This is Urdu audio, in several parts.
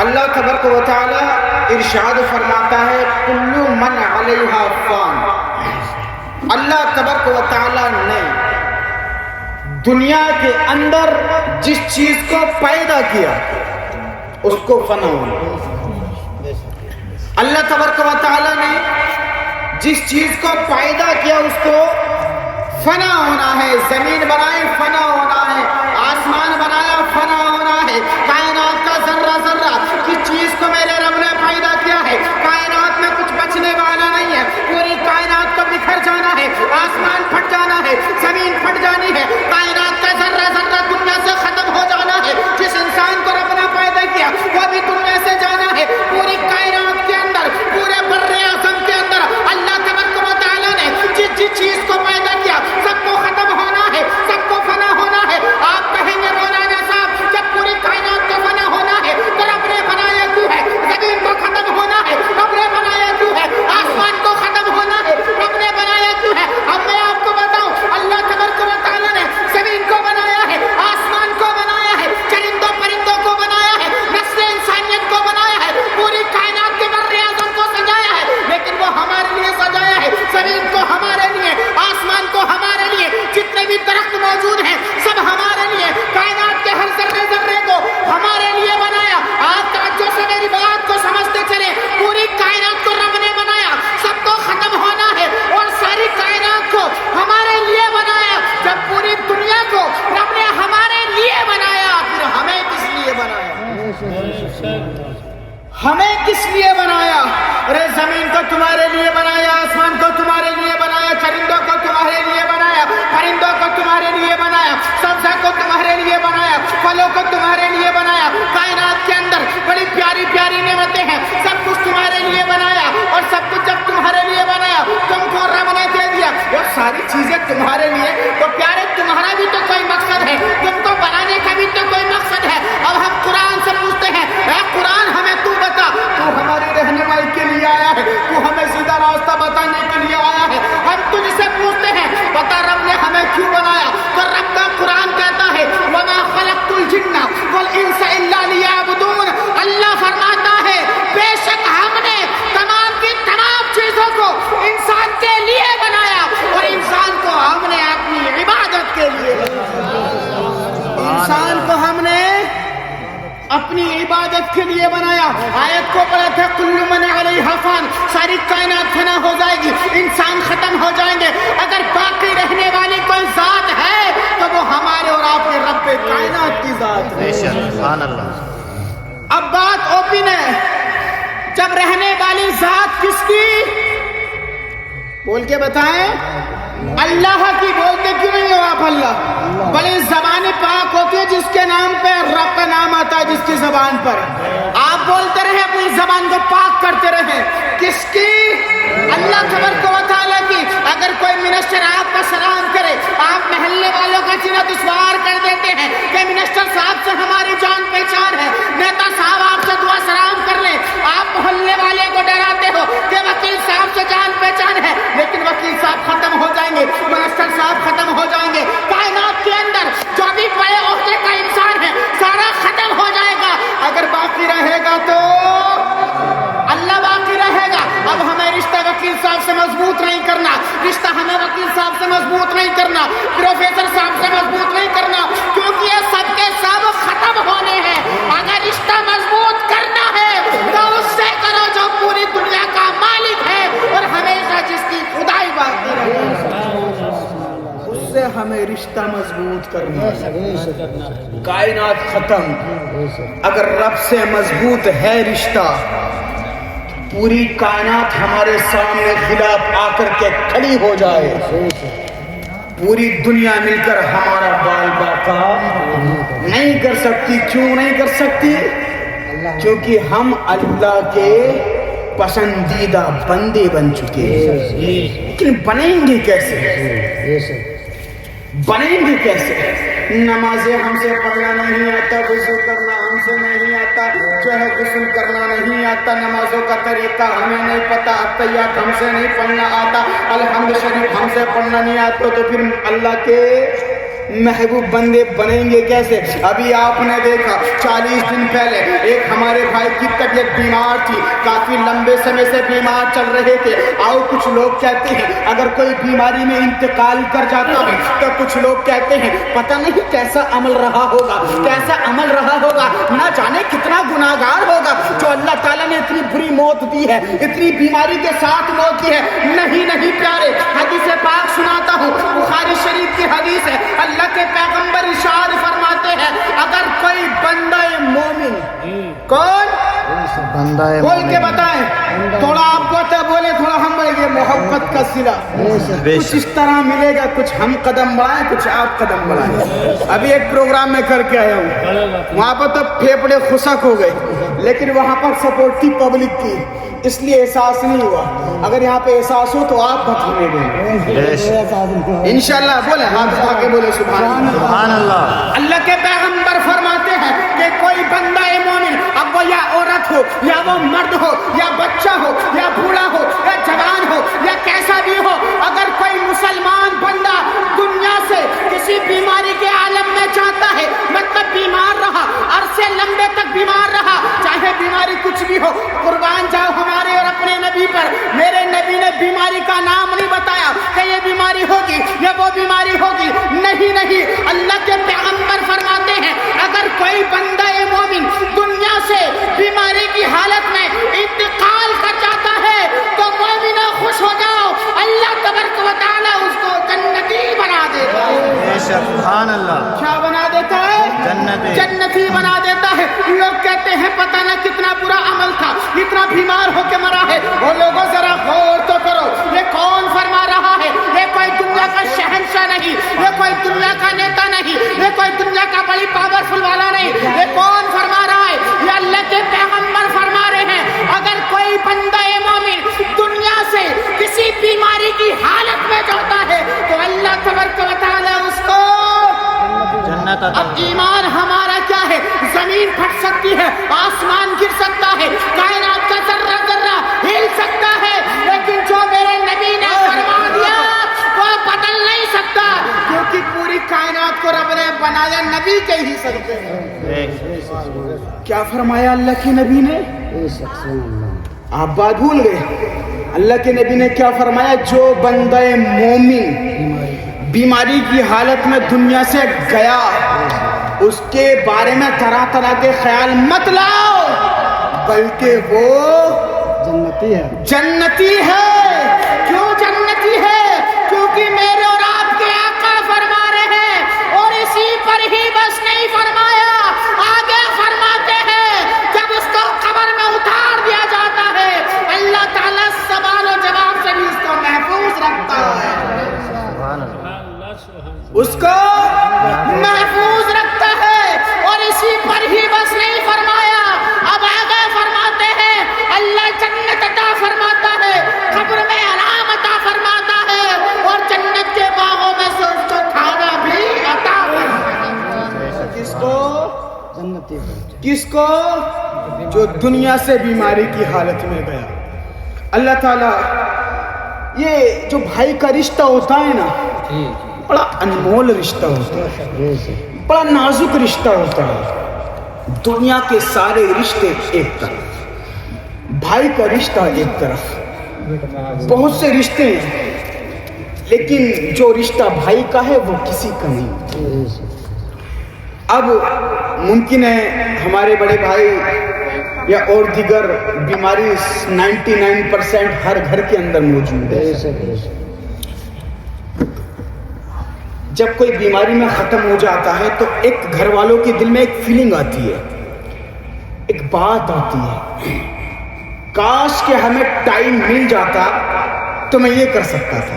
اللہ تبارک و تعالی ارشاد فرماتا ہے کل من علیہا فان۔ اللہ تبارک و تعالی نے دنیا کے اندر جس چیز کو پیدا کیا اس کو فنا ہونا۔ اللہ تبارک و تعالی نے جس چیز کو پیدا کیا اس کو فنا ہونا ہے۔ زمین بنائی فنا ہونا ہے، آسمان بنایا فنا ہونا ہے، کائنات کا ذرہ ذرہ کس چیز کو میرے رب نے پیدا کیا ہے، کائنات میں کچھ بچنے والا نہیں ہے، پوری کائنات کو بکھر جانا ہے، آسمان پھٹ جانا ہے، زمین پھٹ جانی ہے، کائنات کا ذرہ ذرہ دنیا سے ختم ہو جانا ہے۔ جس انسان کو رب نے پیدا کیا وہ بھی دنیا سے جانا ہے۔ پوری کائنات کے اندر، پورے بر اعظم کے اندر اللہ تبارک و تعالیٰ نے جس چیز کو پیدا کیا سب کو ختم ہونا ہے، سب کو فنا ہونا ہے۔ آپ کہیں گے مولانا صاحب جب پوری کائنات کو فنا ہونا ہے تو رب نے بنایا کیوں ہے؟ زمین کو ختم ہونا ہے، رب نے بنایا کیوں ہے؟ آسمان کو ختم ہونا ہے، رب نے بنایا کیوں ہے؟ اب میں آپ کو بتاؤں اللہ تبارک و تعالیٰ نے زمین کو بنایا ہے، آسمان کو بنایا ہے، چرندوں پرندوں کو بنایا ہے، نسل انسانیت کو بنایا ہے، پوری کائنات کے بر اعظم کو سجایا ہے، لیکن وہ ہمارے لیے سجایا ہے۔ زمین کو ہمارے لیے، آسمان کو ہمارے لیے، جتنے بھی درخت موجود ہیں سب ہمارے لیے، کائنات کے ہر ذرے ذرے کو ہمارے لیے بنایا۔ آپ توجہ سے میری بات کو سمجھتے چلے، پوری کائنات کو رب نے بنایا، سب کو ختم ہونا ہے اور ساری کائنات کو ہمارے لیے بنایا۔ جب پوری دنیا کو رب نے ہمارے لیے بنایا پھر ہمیں کس لیے بنایا؟ ہمیں کس لیے بنایا؟ ارے زمین کو تمہارے لیے بنایا، آسمان کو تمہارے لیے بنایا، چرندوں کو تمہارے لیے بنایا، پرندوں کو تمہارے لیے بنایا، سبزہ کو تمہارے لیے بنایا، پھلوں کو تمہارے لیے بنایا۔ کائنات کے اندر بڑی پیاری پیاری نعمتیں ہیں، سب کچھ تمہارے لیے بنایا، اور سب کچھ جب تمہارے لیے بنایا تم کو رب نے دے دیا وہ ساری چیزیں تمہارے لیے، تو پیارے تمہارا بھی تو کوئی مقصد ہے، تم کو بنانے کا بھی تو کوئی مقصد ہے۔ اب ہم قرآن سے پوچھتے ہیں اے قرآن ہمیں تو بتا، تو ہماری رہنمائی کے لیے آیا ہے، تو ہمیں سیدھا راستہ بتانے کے لیے آیا ہے۔ ہم تجھ سے پوچھتے ہیں بتا رب نے ہمیں کیوں بنایا؟ تو رب کا قرآن کہتا ہے وَمَا خَلَقْتُ الْجِنَّ وَالْإِنسَ إِلَّا لِيَعْبُدُونَ۔ اللہ فرماتا ہے بے شک ہم نے تمام کی تمام چیزوں کو انسان کے لیے بنایا، اور انسان کو ہم نے اپنی عبادت کے لیے بنایا۔ انسان کو ہم نے اپنی عبادت کے لیے بنایا۔ آیت کو پڑھا تھا کل من علیہا فان، ساری کائنات فنا ہو جائے گی، انسان ختم ہو جائیں گے، اگر باقی رہنے والی کوئی ذات ہے تو وہ ہمارے اور آپ کے رب کائنات کی ذات ہے۔ سبحان اللہ۔ اب بات اوپن ہے، جب رہنے والی ذات کس کی؟ بول کے بتائیں، اللہ کی۔ بولتے کیوں نہیں ہو آپ اللہ؟ بڑی زبان پاک ہوتی ہے جس کے نام پہ رب کا نام آتا ہے، جس کی زبان پر آپ بولتے رہے، اپنی زبان کو پاک کرتے رہے۔ کس کی؟ اللہ تبارک و تعالیٰ کی۔ اگر کوئی منسٹر آپ کا سلام کرے، آپ محلے والوں کا سینہ دشوار کر دیتے ہیں کہ منسٹر صاحب سے ہماری جان پہچان ہے، نیتا صاحب آپ سے دعا سلام کر لیں، آپ محلے والے کو ڈراتے ہو کہ وکیل صاحب سے جان پہچان ہے، لیکن وکیل صاحب ختم ہو جائیں گے، منسٹر صاحب ختم ہو جائیں گے، کائنات کے اندر جو بھی بڑے عہدے کا انسان ہے سارا ختم ہو جائے گا، اگر باقی رہے گا تو اللہ باقی رہے گا۔ اب ہمیں رشتہ وکیل صاحب سے مضبوط نہیں کرنا، رشتہ ہمیں وکیل صاحب سے مضبوط نہیں کرنا، پروفیسر صاحب سے مضبوط نہیں کرنا، کیونکہ یہ سب کے سب ختم ہونے ہیں۔ اگر رشتہ مضبوط کرنا ہے تو اس سے کرو جو پوری دنیا کا مالک ہے اور ہمیشہ جس کی خدائی باقی رہے، اس سے ہمیں رشتہ مضبوط کرنا ہے۔ کائنات ختم، اگر رب سے مضبوط ہے رشتہ، پوری کائنات ہمارے سامنے خلاف آ کر کے کھڑی ہو جائے، پوری دنیا مل کر ہمارا بال باقا نہیں کر سکتی۔ کیوں نہیں کر سکتی؟ کیونکہ ہم اللہ کے پسندیدہ بندے بن چکے ہیں۔ لیکن بنیں گے کیسے؟ بنیں گے کیسے؟ نمازیں ہم سے پڑھنا نہیں آتا، غسل کرنا ہم سے نہیں آتا، جو ہے غسل کرنا نہیں آتا، نمازوں کا طریقہ ہمیں نہیں پتا، تحیات ہم سے نہیں پڑھنا آتا، الحمد شریف ہم سے پڑھنا نہیں آتا، تو پھر اللہ کے محبوب بندے بنیں گے کیسے؟ ابھی آپ نے دیکھا 40 دن پہلے ایک ہمارے بھائی کی طبیعت بیمار تھی، کافی لمبے سمے سے بیمار چل رہے تھے. آؤ کچھ لوگ کہتے ہیں اگر کوئی بیماری میں انتقال کر جاتا ہے تو کچھ لوگ کہتے ہیں پتہ نہیں کیسا عمل رہا ہوگا، کیسا عمل رہا ہوگا، نہ جانے کتنا گناہگار ہوگا جو اللہ تعالیٰ نے اتنی بری موت دی ہے، اتنی بیماری کے ساتھ موت دی ہے. نہیں نہیں پیارے، حدیث پاک سناتا ہوں، بخاری شریف کی حدیث ہے. اللہ کے پیغمبر ارشاد فرماتے ہیں اگر کوئی بندہ مومن، کون بندہ بول کے بتائیں، تھوڑا آپ کو بولے تھوڑا ہم بولیں گے، محبت کا صلہ کچھ اس طرح ملے گا، کچھ ہم قدم بڑھائیں کچھ آپ قدم بڑھائیں. ابھی ایک پروگرام میں کر کے آیا ہوں، وہاں پر تو پھیپڑے خشک ہو گئے، لیکن وہاں پر سپورٹ تھی پبلک کی، اس لیے احساس نہیں ہوا. اگر یہاں پہ احساس ہو تو آپ بتانے دیں انشاءاللہ. بولے ہاتھ اٹھا کے بولے سبحان اللہ. اللہ کے پیغمبر فرماتے ہیں کہ کوئی بندہ مومن، اب وہ یا عورت ہو یا وہ مرد ہو یا بچہ ہو یا بوڑھا ہو یا جوان ہو یا کیسا بھی ہو، اگر کوئی مسلمان بندہ دنیا سے کسی بیماری کے عالم میں جاتا ہے، مطلب بیمار رہا، عرصے لمبے تک بیمار رہا، چاہے بیماری کچھ بھی ہو، قربان جاؤ ہمارے اور اپنے نبی پر. میرے نبی نے بیماری کا نام نہیں بتایا کہ یہ بیماری ہوگی یا وہ بیماری ہوگی، نہیں نہیں. اللہ کے پیغمبر فرماتے ہیں اگر کوئی بندہ مومن دنیا سے بیماری کی حالت میں انتقال کر جاتا ہے تو مومنہ خوش ہو جاؤ، اللہ تبارک و تعالی اس کو جنتی بنا دیتا ہے. سبحان اللہ. کیا بنا دیتا ہے؟ جنتی بنا دیتا ہے. لوگ کہتے ہیں پتہ نہ کتنا برا عمل تھا، اتنا بیمار ہو کے مرا ہے. وہ لوگوں ذرا غور تو کرو، یہ کون فرما رہا ہے؟ یہ کوئی دنیا کا شہنشاہ نہیں، یہ کوئی دنیا کا نیتا نہیں، یہ کوئی دنیا کا بڑی پاورفل والا نہیں. یہ کون فرما رہا ہے؟ یہ اللہ کے پیغمبر فرما رہے ہیں اگر کوئی بندہ مومن دنیا سے کسی بیماری کی حالت میں جاتا ہے تو اللہ تبارک و تعالی اس کو جنت عطا. اب ایمان ہمارا کیا ہے؟ زمین پھٹ سکتی ہے، آسمان گر سکتا ہے، کائنات کا ذرہ ذرہ ہل سکتا ہے، لیکن جو میرے نبی نے فرما دیا وہ بدل نہیں سکتا، کیونکہ پوری کائنات کو رب نے بنایا نبی کے ہی صدقے میں. کیا فرمایا اللہ کے نبی نے؟ آپ بات بھول گئے. اللہ کے نبی نے کیا فرمایا؟ جو بندہ مومن بیماری کی حالت میں دنیا سے گیا اس کے بارے میں طرح طرح کے خیال مت لاؤ، بلکہ وہ جنتی ہے. کیوں جنتی ہے؟ کیونکہ میرے اور آپ کے آقا فرما رہے ہیں، اور اسی پر ہی بس نہیں فرمایا، آگے فرماتے ہیں جب اس کو قبر میں اتار دیا جاتا ہے اللہ تعالیٰ سوال و جواب سے بھی اس کو محفوظ رکھتا ہے، اس کو محفوظ رکھتا ہے. اور اسی پر ہی بس نہیں فرمایا، اب آگے فرماتے ہیں اللہ جنت عطا فرماتا ہے، قبر میں آرام عطا فرماتا ہے، اور جنت کے باغوں میں سے اس کو کھانا بھی عطا فرماتا ہے. کس کو؟ کس کو؟ جو دنیا سے بیماری کی حالت میں گیا. اللہ تعالیٰ یہ جو بھائی کا رشتہ ہوتا ہے نا، بڑا انمول رشتہ ہوتا ہے، بڑا نازک رشتہ ہوتا ہے. دنیا کے سارے رشتے ایک طرف، بھائی کا رشتہ ایک طرف. بہت سے رشتے ہیں لیکن جو رشتہ بھائی کا ہے وہ کسی کا نہیں. اب ممکن ہے ہمارے بڑے بھائی یا اور دیگر بیماری 99% ہر گھر کے اندر موجود ہے. جب کوئی بیماری میں ختم ہو جاتا ہے تو ایک گھر والوں کے دل میں ایک فیلنگ آتی ہے، ایک بات آتی ہے، کاش کہ ہمیں ٹائم مل جاتا تو میں یہ کر سکتا تھا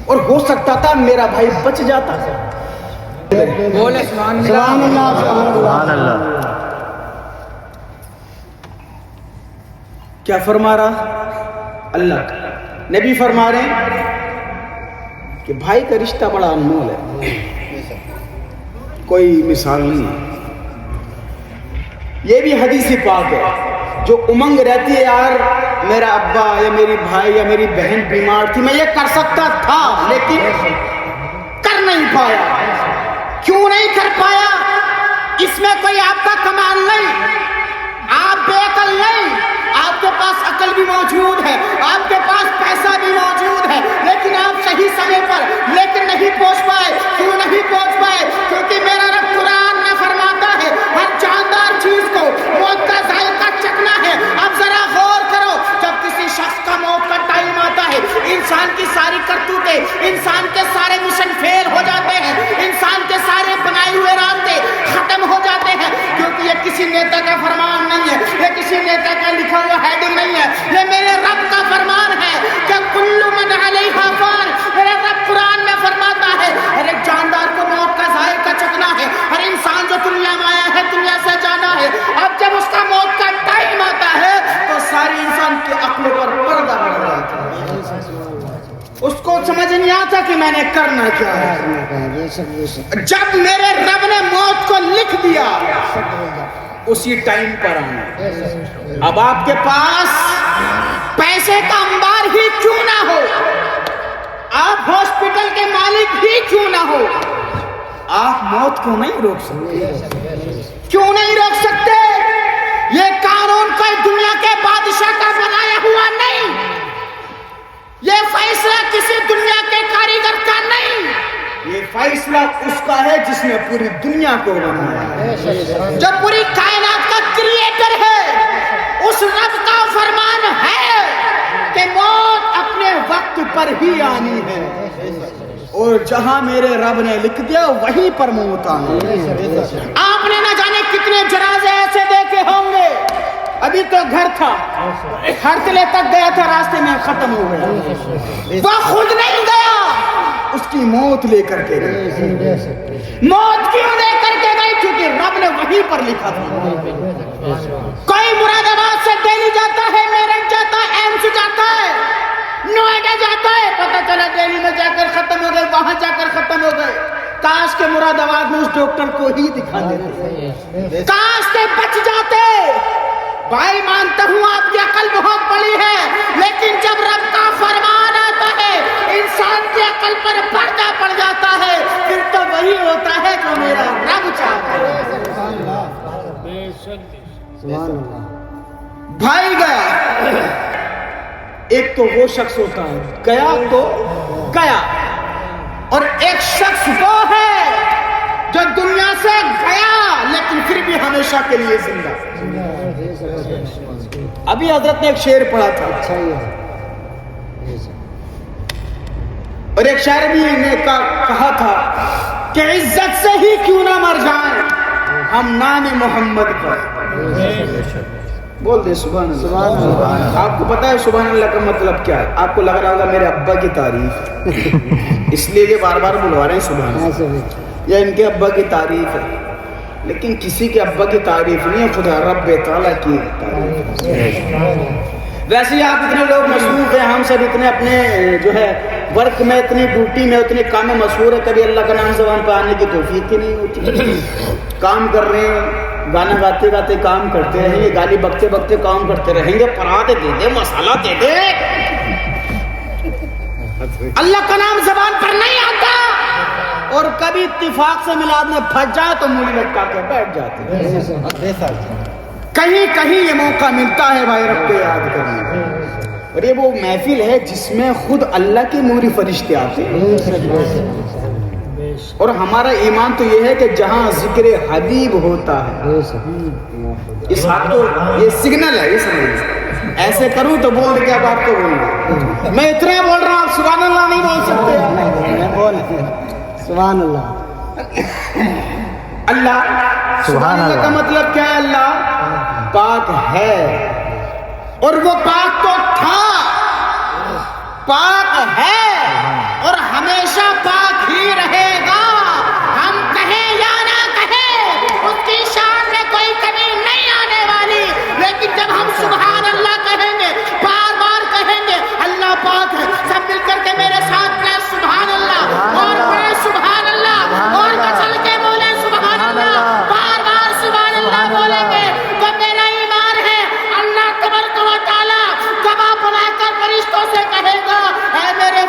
اور ہو سکتا تھا میرا بھائی بچ جاتا تھا. بولے سبحان اللہ. سبحان اللہ. کیا فرما رہا اللہ؟ نبی فرما رہے ہیں کہ بھائی کا رشتہ بڑا انمول ہے، کوئی مثال نہیں ہے. یہ بھی حدیث پاک ہے. جو امنگ رہتی ہے یار میرا ابا یا میری بھائی یا میری بہن بیمار تھی، میں یہ کر سکتا تھا لیکن کر نہیں پایا. کیوں نہیں کر پایا؟ اس میں کوئی آپ کا کمال نہیں، آپ بے عقل نہیں، آپ کے پاس عقل بھی موجود ہے، آپ کے پاس پیسہ بھی موجود ہے، لیکن آپ صحیح سمے پر لیکن نہیں پہنچ پائے. کیوں نہیں پہنچ پائے؟ کیونکہ میرا رب قرآن میں فرماتا ہے ہر جاندار چیز کو موت کا ذائقہ چکھنا ہے. اب ذرا غور کرو، جب کسی شخص کا موت کا ٹائم آتا ہے، انسان کی ساری کرتوتیں، انسان کے سارے مشن فیل ہو جاتے ہیں، انسان کے سارے بنائے ہوئے راستے ختم ہو جاتے ہیں. کیونکہ یہ کسی نیتا کا فرمان نہیں ہے، یہ کسی نیتا کا لکھا ہوا ہیڈنگ نہیں ہے، یہ میرے رب کا فرمان ہے کہ کل من علیہا فان. میرے رب قرآن میں فرماتا ہے ہر ایک جاندار کو موت کا ذائقہ چکھنا ہے. ہر انسان جو دنیا میں آیا ہے دنیا سے جانا ہے. اب جب اس کا موت کا ٹائم آتا ہے تو ساری انسان کی عقل پر پردہ پڑ جاتا ہے، اس کو سمجھ نہیں آتا کہ میں نے کرنا کیا ہے. جب میرے رب نے موت کو لکھ دیا اسی ٹائم پر آنا. اب آپ کے پاس پیسے کا انبار ہی کیوں نہ ہو، آپ ہاسپٹل کے مالک ہی کیوں نہ ہو، آپ موت کو نہیں روک سکتے. کیوں نہیں روک سکتے؟ یہ قانون کوئی دنیا کے بادشاہ کا بنایا ہوا نہیں، یہ فیصلہ کسی دنیا کے کاریگر کا نہیں، یہ فیصلہ اس کا ہے جس نے پوری دنیا کو بنایا ہے، جو پوری کائنات کا کریٹر ہے. اس رب کا فرمان ہے کہ موت اپنے وقت پر ہی آنی ہے، اور جہاں میرے رب نے لکھ دیا وہیں پر موت آنی ہے. آپ نے نہ جانے کتنے جنازے ایسے دیکھے ہوں گے. ابھی تو گھر تھا، ہرتلے تک گیا تھا، راستے میں ختم ہو گیا. وہ خود نہیں گیا، اس کی موت لے کر کے گئی. موت کیوں لے کر کے گئی؟ کیونکہ رب نے وہیں پر لکھا تھا. کوئی مراد آباد سے دہلی جاتا ہے، میرٹھ جاتا ہے، ایمس جاتا ہے، نوئیڈا جاتا ہے، پتہ چلا دہلی میں جا کر ختم ہو گئے، وہاں جا کر ختم ہو گئے. کاش کے مراد آباد میں اس ڈاکٹر کو ہی دکھا دیتے، کاش کے بچ جاتے. بھائی مانتا ہوں آپ کی عقل بہت بڑی ہے، لیکن جب رب کا فرمان آتا ہے انسان کی عقل پر پردہ پڑ جاتا ہے، پھر تو وہی ہوتا ہے جو میرا رب چاہتا ہے. بھائی گیا، ایک تو وہ شخص ہوتا ہے گیا تو گیا، اور ایک شخص وہ ہے جو دنیا سے گیا لیکن پھر بھی ہمیشہ کے لیے زندہ. ابھی حضرت نے ایک شعر پڑھا تھا، اور ایک شاعر بھی نے کہا تھا کہ عزت سے ہی کیوں نہ مر جائیں ہم نام محمد پر. بول دے سبحان اللہ. آپ کو پتا ہے سبحان اللہ کا مطلب کیا ہے؟ آپ کو لگ رہا ہوگا میرے ابا کی تعریف، اس لیے یہ بار بار بلوا رہے ہیں سبحان اللہ، یا ان کے ابا کی تعریف ہے. لیکن کسی کے ابا کی تعریف نہیں ہے، خدا رب تعالیٰ کی تعریف. ویسے ہی آپ اتنے لوگ مصروف ہیں، ہم سب اتنے اپنے جو ہے ورک میں، اتنی ڈیوٹی میں، اتنے کام میں مشہور ہے، کبھی اللہ کا نام زبان پہ آنے کی توفیق ہی نہیں ہوتی. کام کر رہے ہیں، گانا گاتے گاتے کام کرتے رہیں گے، گالی بکتے بکتے کام کرتے رہیں گے، پراٹھے دے دے، مسالہ دے دے، اللہ کا نام زبان پر نہیں آتا. اور کبھی اتفاق سے میلاد میں پھنس جائے تو مولی لٹکا کے بیٹھ جاتے ہیں. کہیں کہیں یہ موقع ملتا ہے بھائی رب کو یاد کرنے کا، اور یہ وہ محفل ہے جس میں خود اللہ کے نوری فرشتے آتے ہیں. اور ہمارا ایمان تو یہ ہے کہ جہاں ذکر حبیب ہوتا ہے، اس ہاتھ کو یہ سگنل ہے، یہ سمجھ ایسے کروں تو بول دے کہ اب آپ کو بولنا. میں اتنا بول رہا ہوں، آپ سبحان اللہ نہیں بول سکتے. سبحان اللہ. اللہ سبحان اللہ کا مطلب کیا ہے؟ اللہ پاک ہے، اور وہ پاک تو تھا، پاک ہے اور ہمیشہ پاک ہی رہے گا. ہم کہیں یا نہ کہیں اس کی شان میں کوئی کمی نہیں آنے والی. لیکن جب ہم سبحان اللہ کہیں گے، بار بار کہیں گے اللہ پاک ہے، سب مل کر کے میرے ساتھ پڑھیں سبحان اللہ، اور پڑھیں سبحان اللہ، اور بچل کے بولیں سبحان اللہ، بار بار سبحان اللہ بولیں گے تو میرا ایمان ہے اللہ تبارک و تعالیٰ گواہ بنا کر فرشتوں سے کہے گا اے میرے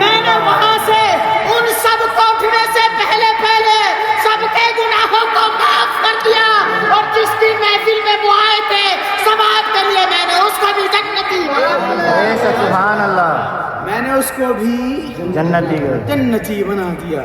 میں نے وہاں سے ان سب کو اٹھنے سے پہلے سب کے گناہوں کو معاف کر دیا، اور جس کی محفل میں وہ آئے تھے سب آپ کے لیے میں نے اس کو بھی جنتی بے شک سبحان اللہ، میں نے اس کو بھی جنتی جنتی بنا دیا۔